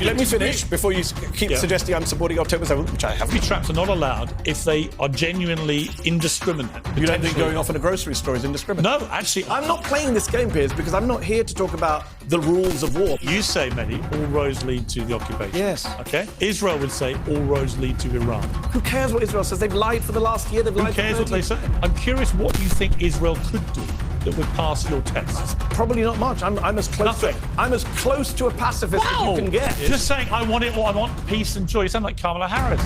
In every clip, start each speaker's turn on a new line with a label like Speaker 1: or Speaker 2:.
Speaker 1: Let me finish before you keep suggesting I'm supporting October 7th, which I haven't.
Speaker 2: Booby traps are not allowed if they are genuinely indiscriminate.
Speaker 1: You don't think going off in a grocery store is indiscriminate?
Speaker 2: No, actually...
Speaker 1: I'm not playing this game, Piers, because I'm not here to talk about the rules of war.
Speaker 2: You say, Mehdi, all roads lead to the occupation.
Speaker 1: Yes.
Speaker 2: OK? Israel would say all roads lead to Iran.
Speaker 1: Who cares what Israel says? They've lied for the last year. They've lied
Speaker 2: Who cares
Speaker 1: for
Speaker 2: what they say? I'm curious what you think Israel could do that would pass your tests.
Speaker 1: Probably not much. I'm as close
Speaker 2: Nothing.
Speaker 1: I'm as close to a pacifist as you can get.
Speaker 2: Just saying, I want it, I want peace and joy. You sound like Kamala Harris.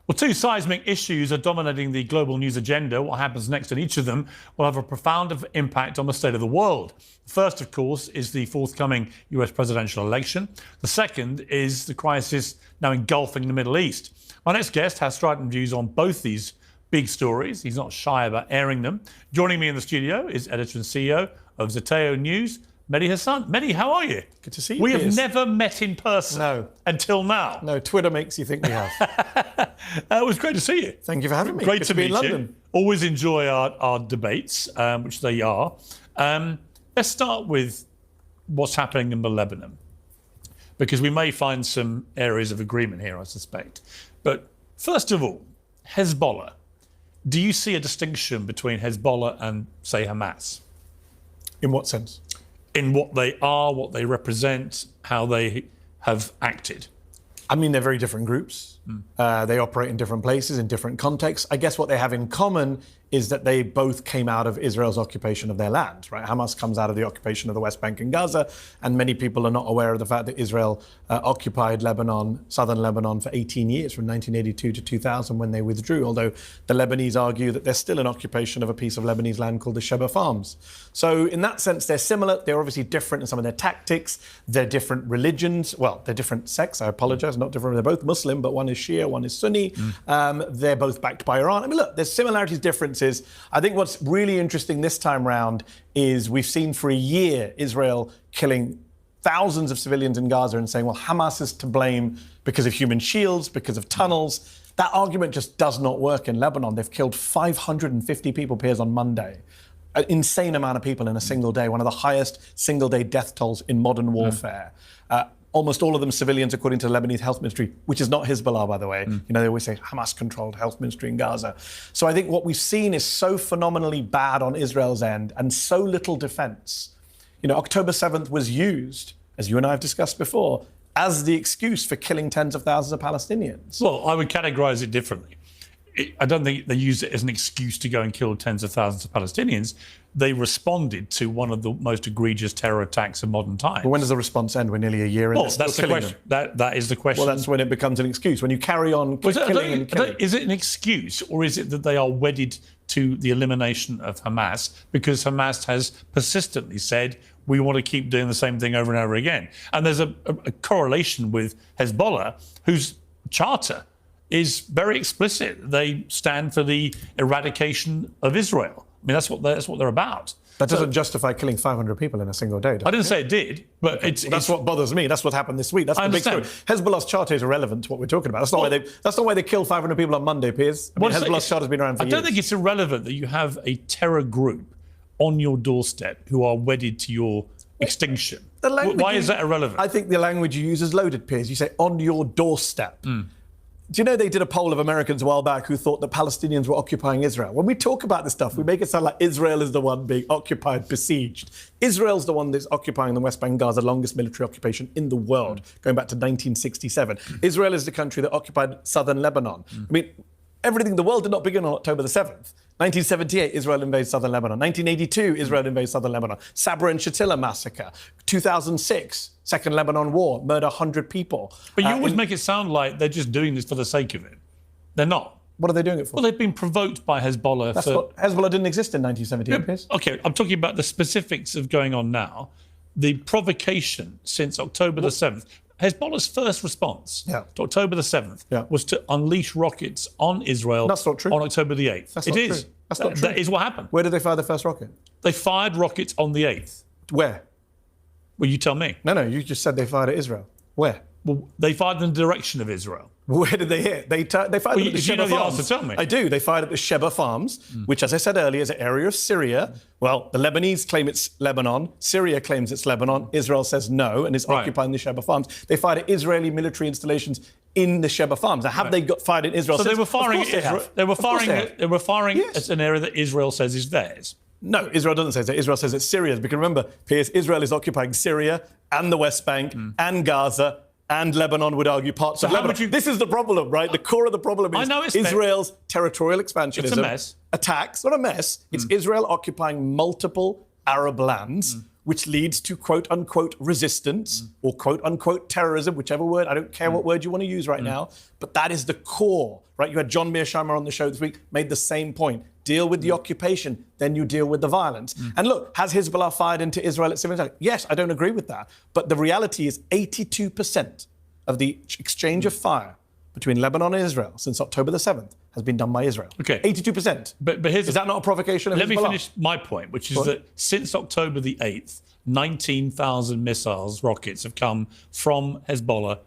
Speaker 2: Well, two seismic issues are dominating the global news agenda. What happens next in each of them will have a profound impact on the state of the world. The first, of course, is the forthcoming US presidential election. The second is the crisis now engulfing the Middle East. Our next guest has strident views on both these big stories. He's not shy about airing them. Joining me in the studio is editor and CEO of Zeteo News, Mehdi Hassan. Mehdi, how are you?
Speaker 1: Good to see you,
Speaker 2: We
Speaker 1: Piers.
Speaker 2: have never met in person until now.
Speaker 1: No, Twitter makes you think we have.
Speaker 2: It was great to see you.
Speaker 1: Thank you for having me.
Speaker 2: Great
Speaker 1: Good
Speaker 2: to
Speaker 1: be in
Speaker 2: meet you.
Speaker 1: London.
Speaker 2: Always enjoy our debates, which they are. Let's start with what's happening in Lebanon, because we may find some areas of agreement here, I suspect. But first of all, Hezbollah. Do you see a distinction between Hezbollah and, say, Hamas?
Speaker 1: In what sense?
Speaker 2: In what they are, what they represent, how they have acted?
Speaker 1: I mean, they're very different groups. They operate in different places, in different contexts. I guess what they have in common is that they both came out of Israel's occupation of their land, right? Hamas comes out of the occupation of the West Bank and Gaza, and many people are not aware of the fact that Israel occupied Lebanon, southern Lebanon, for 18 years, from 1982 to 2000 when they withdrew, although the Lebanese argue that there's still an occupation of a piece of Lebanese land called the Sheba Farms. So in that sense, they're similar. They're obviously different in some of their tactics. They're different religions. Well, they're different sects, I apologize, not different. They're both Muslim, but one is Shia, one is Sunni. They're both backed by Iran. I mean, look, there's similarities, differences. I think what's really interesting this time round is we've seen for a year Israel killing thousands of civilians in Gaza and saying, well, Hamas is to blame because of human shields, because of tunnels. That argument just does not work in Lebanon. They've killed 550 people, Piers, on Monday. An insane amount of people in a single day, one of the highest single-day death tolls in modern warfare. Almost all of them civilians, according to the Lebanese Health Ministry, which is not Hezbollah, by the way. You know, they always say Hamas-controlled health ministry in Gaza. So I think what we've seen is so phenomenally bad on Israel's end and so little defense. You know, October 7th was used, as you and I have discussed before, as the excuse for killing tens of thousands of Palestinians.
Speaker 2: Well, I would categorise it differently. I don't think they used it as an excuse to go and kill tens of thousands of Palestinians. They responded to one of the most egregious terror attacks of modern times.
Speaker 1: But when does the response end? We're nearly a year in.
Speaker 2: Well, that's the question. That is the question.
Speaker 1: Well, that's when it becomes an excuse. When you carry on killing and killing.
Speaker 2: Is it an excuse, or is it that they are wedded to the elimination of Hamas because Hamas has persistently said, we want to keep doing the same thing over and over again? And there's a correlation with Hezbollah, whose charter is very explicit. They stand for the eradication of Israel. I mean, that's what they're about.
Speaker 1: That doesn't justify killing 500 people in a single day, does it?
Speaker 2: I didn't say it did, but
Speaker 1: that's what bothers me. That's what happened this week. That's the big story. Hezbollah's charter is irrelevant to what we're talking about. That's not why they killed 500 people on Monday, Piers. I mean, Hezbollah's charter's been around for years.
Speaker 2: I don't think it's irrelevant that you have a terror group on your doorstep who are wedded to your extinction. Why is that irrelevant?
Speaker 1: I think the language you use is loaded, Piers. You say on your doorstep. Do you know they did a poll of Americans a while back who thought that Palestinians were occupying Israel? When we talk about this stuff, we make it sound like Israel is the one being occupied, besieged. Israel's the one that's occupying the West Bank and Gaza, longest military occupation in the world, going back to 1967. Israel is the country that occupied southern Lebanon. I mean, everything, the world did not begin on October the 7th. 1978, Israel invades southern Lebanon. 1982, Israel invades southern Lebanon. Sabra and Shatila massacre. 2006, Second Lebanon War, murder 100 people.
Speaker 2: But you always make it sound like they're just doing this for the sake of it. They're not.
Speaker 1: What are they doing it for?
Speaker 2: Well, they've been provoked by Hezbollah.
Speaker 1: Hezbollah didn't exist in 1978, Piers.
Speaker 2: OK, I'm talking about the specifics of going on now. The provocation since October the 7th. Hezbollah's first response to October the 7th was to unleash rockets on Israel
Speaker 1: That's not true.
Speaker 2: on October the 8th.
Speaker 1: That's not true. That's not true.
Speaker 2: That is what happened.
Speaker 1: Where did they fire the first rocket?
Speaker 2: They fired rockets on the 8th.
Speaker 1: Where?
Speaker 2: Well, you tell me.
Speaker 1: No, you just said they fired at Israel. Where?
Speaker 2: Well, they fired in the direction of Israel.
Speaker 1: Where did they hit? They fired at the
Speaker 2: you
Speaker 1: Sheba
Speaker 2: know the
Speaker 1: Farms.
Speaker 2: answer, tell me.
Speaker 1: I do. They fired at the Sheba Farms, which, as I said earlier, is an area of Syria. Well, the Lebanese claim it's Lebanon. Syria claims it's Lebanon. Israel says no and is occupying the Sheba Farms. They fired at Israeli military installations in the Sheba Farms. Now, have they got fired in Israel?
Speaker 2: So
Speaker 1: since?
Speaker 2: they were firing at Israel. They were firing at an area that Israel says is theirs.
Speaker 1: No, Israel doesn't say that. Israel says it's Syria's. Because remember, Piers, Israel is occupying Syria and the West Bank and Gaza, and Lebanon would argue parts of Lebanon. This is the problem, right? The core of the problem is Israel's territorial expansionism.
Speaker 2: It's a mess.
Speaker 1: Attacks, not a mess. It's Israel occupying multiple Arab lands, which leads to quote-unquote resistance or quote-unquote terrorism, whichever word. I don't care what word you want to use right now. But that is the core, right? You had John Mearsheimer on the show this week, made the same point. Deal with the occupation, then you deal with the violence. And look, has Hezbollah fired into Israel at civilian attack? Yes, I don't agree with that. But the reality is 82% of the exchange of fire between Lebanon and Israel since October the 7th has been done by Israel.
Speaker 2: Okay.
Speaker 1: 82%.
Speaker 2: But
Speaker 1: is that not a provocation of Hezbollah?
Speaker 2: Let me finish my point, which is that since October the 8th, 19,000 missiles, rockets have come from Hezbollah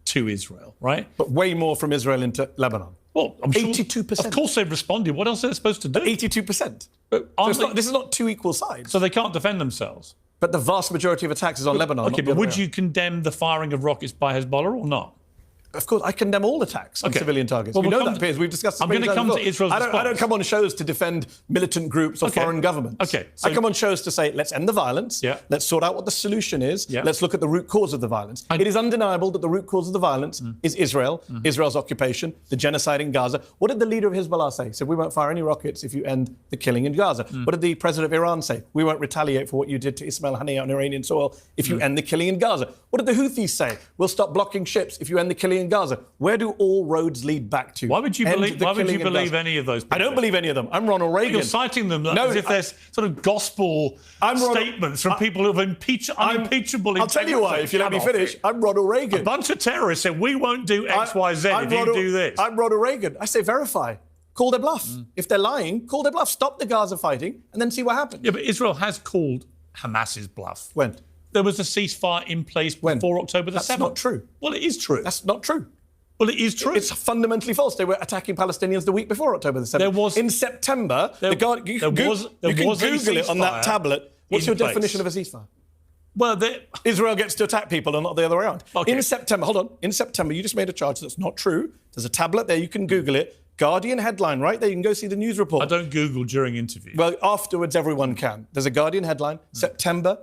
Speaker 2: to Israel, right?
Speaker 1: But way more from Israel into Lebanon.
Speaker 2: Well, I'm sure,
Speaker 1: 82%.
Speaker 2: Of course they've responded. What else are they supposed to do?
Speaker 1: 82%.
Speaker 2: But
Speaker 1: this is not two equal sides.
Speaker 2: So they can't defend themselves.
Speaker 1: But the vast majority of attacks is on Lebanon.
Speaker 2: Okay, but would you condemn the firing of rockets by Hezbollah or not?
Speaker 1: Of course, I condemn all attacks on civilian targets.
Speaker 2: Well,
Speaker 1: we know that, Piers. We've discussed this.
Speaker 2: I'm going to come to Israel's response.
Speaker 1: I don't come on shows to defend militant groups or foreign governments.
Speaker 2: Okay. So,
Speaker 1: I come on shows to say, let's end the violence.
Speaker 2: Yeah.
Speaker 1: Let's sort out what the solution is.
Speaker 2: Yeah.
Speaker 1: Let's look at the root cause of the violence. It is undeniable that the root cause of the violence is Israel, Israel's occupation, the genocide in Gaza. What did the leader of Hezbollah say? He said, we won't fire any rockets if you end the killing in Gaza. What did the president of Iran say? We won't retaliate for what you did to Ismail Haniyeh on Iranian soil if you end the killing in Gaza. What did the Houthis say? We'll stop blocking ships if you end the killing in Gaza. Where do all roads lead back to?
Speaker 2: Why would you believe any of those people?
Speaker 1: I don't believe any of them. I'm Ronald Reagan.
Speaker 2: You're citing them as if they're sort of gospel statements from people who have unimpeachable integrity.
Speaker 1: I'll tell you why, if you let me finish. I'm Ronald Reagan.
Speaker 2: A bunch of terrorists said, we won't do X, Y, Z if you do this.
Speaker 1: I'm Ronald Reagan. I say verify. Call their bluff. If they're lying, call their bluff. Stop the Gaza fighting and then see what happens.
Speaker 2: Yeah, but Israel has called Hamas's bluff.
Speaker 1: When?
Speaker 2: There was a ceasefire in place before October the 7th.
Speaker 1: That's not true.
Speaker 2: Well, it is true.
Speaker 1: That's not true.
Speaker 2: Well, it is true.
Speaker 1: It's fundamentally false. They were attacking Palestinians the week before October the 7th. In September, you can Google it on that tablet. What's your definition of a ceasefire?
Speaker 2: Well,
Speaker 1: Israel gets to attack people and not the other way around. Okay. In September, hold on. In September, you just made a charge that's not true. There's a tablet there. You can Google it. Guardian headline, right there. You can go see the news report.
Speaker 2: I don't Google during interviews.
Speaker 1: Well, afterwards, everyone can. There's a Guardian headline, September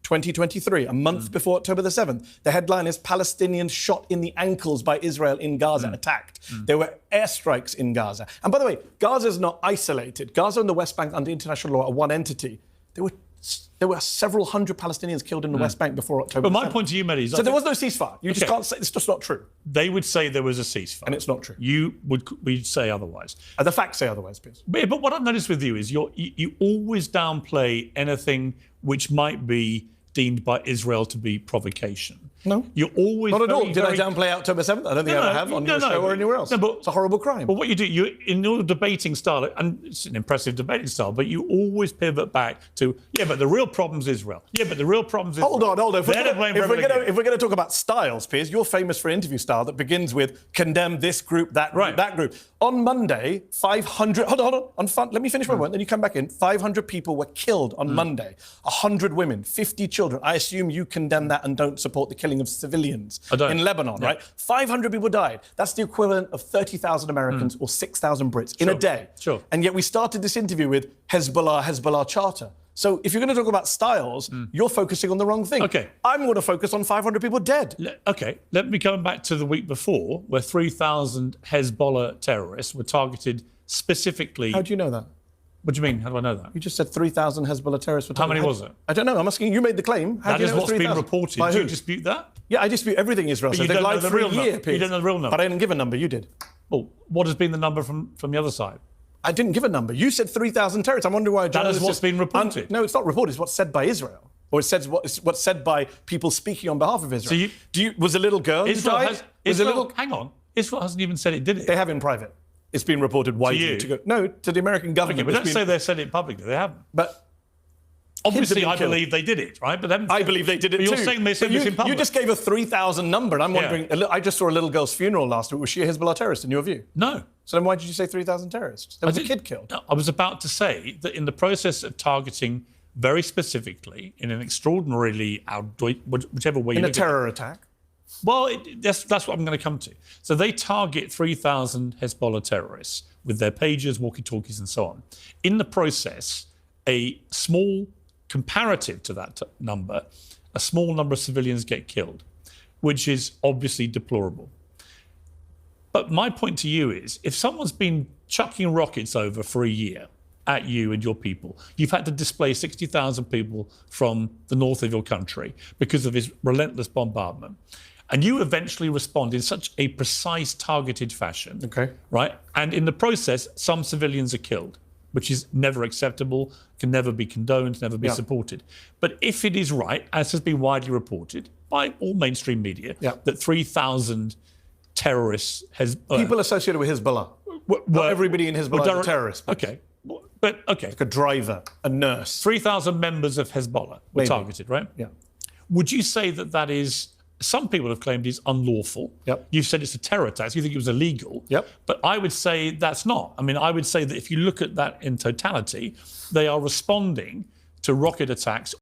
Speaker 1: 2023, a month before October the 7th. The headline is Palestinians shot in the ankles by Israel in Gaza, attacked. There were airstrikes in Gaza. And by the way, Gaza is not isolated. Gaza and the West Bank under international law are one entity. There were several hundred Palestinians killed in the West Bank before October.
Speaker 2: But my point to you, Mehdi, is
Speaker 1: so there was no ceasefire. You just can't say it's just not true.
Speaker 2: They would say there was a ceasefire,
Speaker 1: and it's not true.
Speaker 2: We'd say otherwise.
Speaker 1: The facts say otherwise, Piers.
Speaker 2: But what I've noticed with you is you always downplay anything which might be deemed by Israel to be provocation.
Speaker 1: No.
Speaker 2: You're always
Speaker 1: not at all. Did I downplay October 7th? I don't think I ever have on your show or anywhere else. No, but it's a horrible crime.
Speaker 2: But what you do, in your debating style, and it's an impressive debating style, but you always pivot back to, but the real problem's Israel. Yeah, but the real problem's Israel.
Speaker 1: Hold on. If we're going to talk about styles, Piers, you're famous for interview style that begins with condemn this group, that group, that group. On Monday, 500... Hold on. Let me finish my point, then you come back in. 500 people were killed on Monday. 100 women, 50 children. I assume you condemn that and don't support the killing of civilians in Lebanon, right? 500 people died. That's the equivalent of 30,000 Americans or 6,000 Brits in a day.
Speaker 2: Sure.
Speaker 1: And yet we started this interview with Hezbollah Charter. So if you're going to talk about styles, you're focusing on the wrong thing.
Speaker 2: Okay.
Speaker 1: I'm going to focus on 500 people dead.
Speaker 2: Let me go back to the week before, where 3,000 Hezbollah terrorists were targeted specifically.
Speaker 1: How do you know that?
Speaker 2: What do you mean? How do I know that?
Speaker 1: You just said 3,000 Hezbollah terrorists were targeted.
Speaker 2: How many was it?
Speaker 1: I don't know. I'm asking you. Made the claim.
Speaker 2: That is what's been reported.
Speaker 1: Do
Speaker 2: you dispute that?
Speaker 1: Yeah, I dispute everything Israel said. They lied for a year.
Speaker 2: You don't know the real number.
Speaker 1: But I didn't give a number. You did.
Speaker 2: Well, what has been the number from the other side?
Speaker 1: I didn't give a number. You said 3,000 terrorists. I'm wondering why.
Speaker 2: That is what's been reported.
Speaker 1: No, it's not reported. It's what's said by Israel, or it's what's said by people speaking on behalf of Israel.
Speaker 2: So
Speaker 1: was a little girl who died?
Speaker 2: Hang on. Israel hasn't even said it, did it?
Speaker 1: They have in private. It's been reported widely.
Speaker 2: To you?
Speaker 1: No, to the American government.
Speaker 2: Okay, but don't say they said it publicly. They haven't.
Speaker 1: But
Speaker 2: Obviously, I believe they did it, right? But then,
Speaker 1: I believe they did it
Speaker 2: but
Speaker 1: too.
Speaker 2: you're saying they said this in public.
Speaker 1: You just gave a 3,000 number, and I'm wondering, I just saw a little girl's funeral last week. Was she a Hezbollah terrorist in your view?
Speaker 2: No.
Speaker 1: So then why did you say 3,000 terrorists? There was a kid killed.
Speaker 2: I was about to say that in the process of targeting very specifically, in an extraordinarily whichever way you
Speaker 1: in a
Speaker 2: look
Speaker 1: terror attack.
Speaker 2: Well, that's what I'm going to come to. So they target 3,000 Hezbollah terrorists with their pagers, walkie-talkies, and so on. In the process, a small, comparative to that number, a small number of civilians get killed, which is obviously deplorable. But my point to you is, if someone's been chucking rockets over for a year at you and your people, you've had to displace 60,000 people from the north of your country because of his relentless bombardment, and you eventually respond in such a precise, targeted fashion, right? And in the process, some civilians are killed, which is never acceptable, can never be condoned, never be supported. But if it is right, as has been widely reported by all mainstream media, that 3,000 terrorists
Speaker 1: people associated with Hezbollah. Not everybody in Hezbollah is a terrorist.
Speaker 2: Okay.
Speaker 1: Like a driver, a nurse.
Speaker 2: 3,000 members of Hezbollah were targeted, right?
Speaker 1: Yeah.
Speaker 2: Would you say that that is, some people have claimed is unlawful. You've said it's a terror attack, so you think it was illegal. But I would say that's not. I mean, I would say that if you look at that in totality, they are responding to rocket attacks